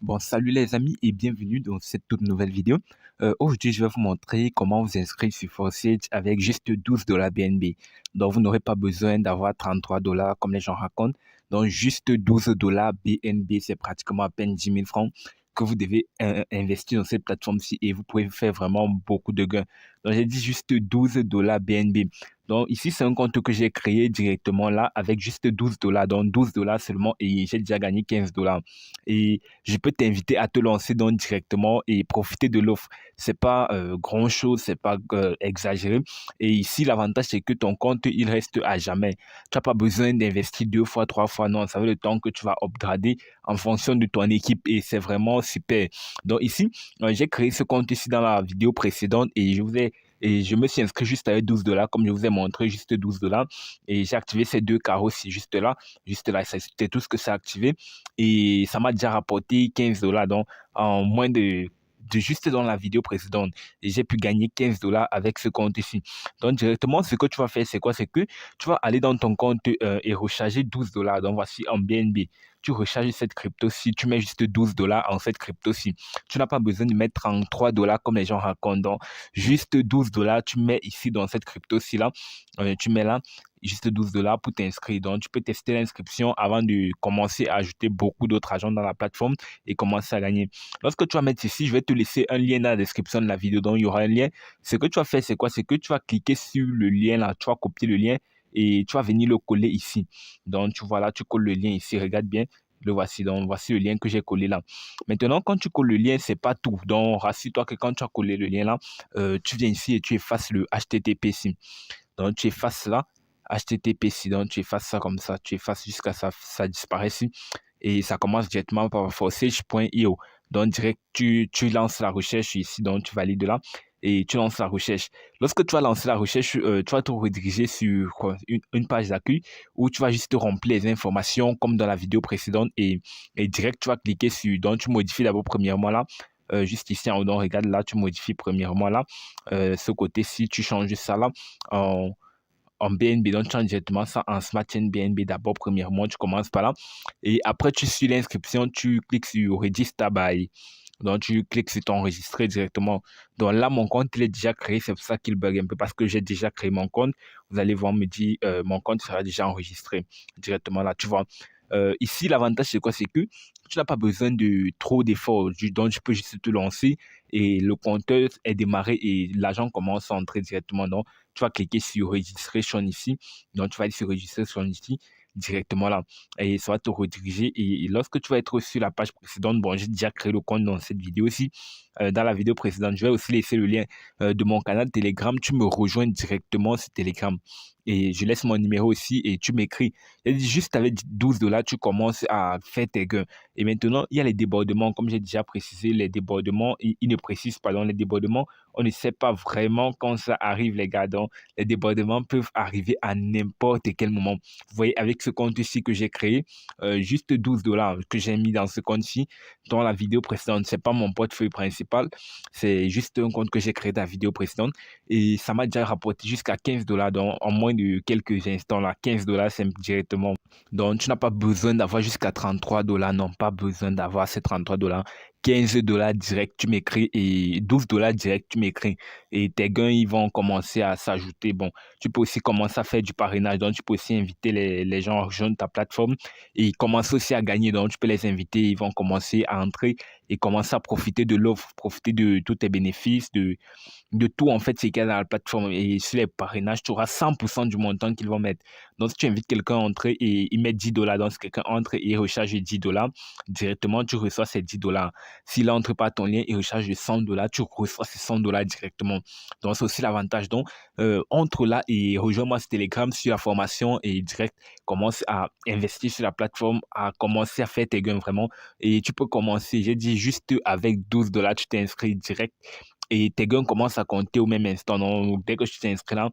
Bon, salut les amis et bienvenue dans cette toute nouvelle vidéo. Aujourd'hui, je vais vous montrer comment vous inscrire sur Forsage avec juste 12 dollars BNB. Donc, vous n'aurez pas besoin d'avoir 33 dollars comme les gens racontent. Donc, juste 12 dollars BNB, c'est pratiquement à peine 10 000 francs que vous devez investir dans cette plateforme-ci et vous pouvez faire vraiment beaucoup de gains. Donc, j'ai dit juste 12 dollars BNB. Donc, ici, c'est un compte que j'ai créé directement là avec juste 12 dollars. Donc, 12 dollars seulement et j'ai déjà gagné 15 dollars. Et je peux t'inviter à te lancer donc directement et profiter de l'offre. C'est pas grand chose, c'est pas exagéré. Et ici, l'avantage, c'est que ton compte, il reste à jamais. Tu n'as pas besoin d'investir deux fois, trois fois. Non, ça veut le temps que tu vas upgrader en fonction de ton équipe et c'est vraiment super. Donc ici, j'ai créé ce compte ici dans la vidéo précédente et je me suis inscrit juste avec 12 dollars, comme je vous ai montré, juste 12 dollars. Et j'ai activé ces deux carreaux-ci, juste là. Juste là, c'était tout ce que ça a activé et ça m'a déjà rapporté 15 dollars. Donc, en moins de juste dans la vidéo précédente, et j'ai pu gagner 15 dollars avec ce compte ici. Donc, directement, ce que tu vas faire, c'est quoi? C'est que tu vas aller dans ton compte et recharger 12 dollars. Donc, voici en BNB. Tu recharges cette crypto-ci, tu mets juste 12 dollars en cette crypto-ci. Tu n'as pas besoin de mettre 33 dollars comme les gens racontent. Donc, juste 12 dollars, tu mets ici dans cette crypto-ci là. Tu mets là juste 12 dollars pour t'inscrire. Donc, tu peux tester l'inscription avant de commencer à ajouter beaucoup d'autres agents dans la plateforme et commencer à gagner. Lorsque tu vas mettre ici, je vais te laisser un lien dans la description de la vidéo. Donc, il y aura un lien. Ce que tu vas faire, c'est quoi? C'est que tu vas cliquer sur le lien là. Tu vas copier le lien et tu vas venir le coller ici. Donc, tu vois là, tu colles le lien ici. Regarde bien. Le voici. Donc, voici le lien que j'ai collé là. Maintenant, quand tu colles le lien, c'est pas tout. Donc, rassure-toi que quand tu as collé le lien là, tu viens ici et tu effaces le HTTP ici. Donc, tu effaces là, HTTP, donc tu effaces ça comme ça, tu effaces jusqu'à ça disparaisse et ça commence directement par forsage.io. Donc, direct, tu lances la recherche ici, donc tu valides là et tu lances la recherche. Lorsque tu vas lancer la recherche, tu vas te rediriger sur une page d'accueil où tu vas juste remplir les informations comme dans la vidéo précédente et direct, tu vas cliquer sur, donc tu modifies d'abord premièrement là. Juste ici en haut, regarde là, tu modifies premièrement là, ce côté-ci, tu changes ça là en, en BNB, donc tu changes directement ça en Smart Chain BNB d'abord, premièrement, tu commences par là. Et après, tu suis l'inscription, tu cliques sur Register by. Donc, tu cliques sur t'enregistrer directement. Donc là, mon compte, il est déjà créé. C'est pour ça qu'il bug un peu parce que j'ai déjà créé mon compte. Vous allez voir, me dire, mon compte sera déjà enregistré directement là. Tu vois, ici, l'avantage, c'est quoi? C'est que tu n'as pas besoin de trop d'efforts. Donc, tu peux juste te lancer et le compteur est démarré et l'argent commence à entrer directement. Donc, tu vas cliquer sur Registration ici. Donc, tu vas aller sur Registration ici directement là et ça va te rediriger et lorsque tu vas être sur la page précédente, bon, j'ai déjà créé le compte dans cette vidéo aussi. Dans la vidéo précédente, je vais aussi laisser le lien de mon canal Telegram. Tu me rejoins directement sur Telegram et je laisse mon numéro aussi et tu m'écris. Et juste avec 12 dollars, tu commences à faire tes gains. Et maintenant, il y a les débordements. Comme j'ai déjà précisé, les débordements, ils ne précisent pas. Dans les débordements, on ne sait pas vraiment quand ça arrive, les gars. Donc, les débordements peuvent arriver à n'importe quel moment. Vous voyez, avec ce compte-ci que j'ai créé, juste 12 dollars que j'ai mis dans ce compte-ci, dans la vidéo précédente. C'est pas mon portefeuille principal, c'est juste un compte que j'ai créé dans la vidéo précédente et ça m'a déjà rapporté jusqu'à 15 dollars en moins de quelques instants là. 15 dollars, c'est directement. Donc, tu n'as pas besoin d'avoir jusqu'à 33 dollars, non, pas besoin d'avoir ces 33 dollars. 15 dollars direct, tu m'écris et 12 dollars direct, tu m'écris. Et tes gains, ils vont commencer à s'ajouter. Bon, tu peux aussi commencer à faire du parrainage. Donc, tu peux aussi inviter les gens à rejoindre ta plateforme et commencer aussi à gagner. Donc, tu peux les inviter. Ils vont commencer à entrer et commencer à profiter de l'offre, profiter de tous tes bénéfices, de tout en fait, c'est qu'il y a dans la plateforme. Et sur les parrainages, tu auras 100% du montant qu'ils vont mettre. Donc, si tu invites quelqu'un à entrer et il met 10 dollars, donc si quelqu'un entre et il recharge 10 dollars, directement, tu reçois ces 10 dollars. S'il entre pas ton lien et recharge de 100 dollars, tu reçois ces 100 dollars directement. Donc, c'est aussi l'avantage. Donc, entre là et rejoins-moi sur Telegram sur la formation et direct, commence à investir sur la plateforme, à commencer à faire tes gains vraiment. Et tu peux commencer, j'ai dit juste avec 12 dollars, tu t'inscris direct et tes gains commencent à compter au même instant. Donc, dès que tu t'inscris là,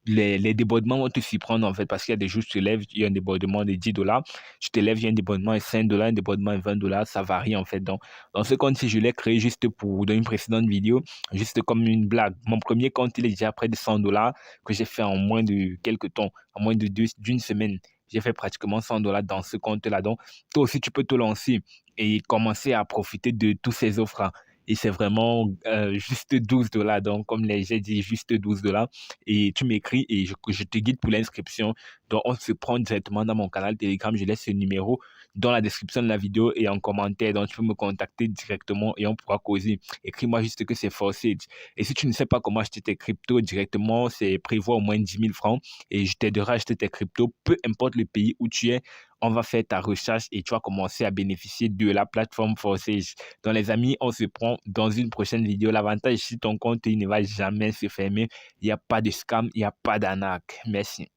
les débordements vont te s'y prendre en fait parce qu'il y a des jours, tu te lèves, il y a un débordement de 10 dollars, tu te lèves, il y a un débordement de 5 dollars, un débordement de 20 dollars, ça varie en fait. Donc, dans ce compte-ci, je l'ai créé juste pour, dans une précédente vidéo, juste comme une blague. Mon premier compte, il est déjà près de 100 dollars que j'ai fait en moins de quelques temps, en moins d'une semaine. J'ai fait pratiquement 100 dollars dans ce compte-là. Donc, toi aussi, tu peux te lancer et commencer à profiter de tous ces offres-là. Et c'est vraiment juste 12 $. Donc, comme j'ai dit, juste 12 $. Et tu m'écris et je te guide pour l'inscription. Donc, on se prend directement dans mon canal Telegram. Je laisse ce numéro dans la description de la vidéo et en commentaire. Donc, tu peux me contacter directement et on pourra causer. Écris-moi juste que c'est Forsage. Et si tu ne sais pas comment acheter tes cryptos directement, c'est prévoir au moins 10 000 francs et je t'aiderai à acheter tes cryptos, peu importe le pays où tu es. On va faire ta recherche et tu vas commencer à bénéficier de la plateforme Forsage. Donc les amis, on se prend dans une prochaine vidéo. L'avantage ici, ton compte il ne va jamais se fermer. Il n'y a pas de scam, il n'y a pas d'arnaque. Merci.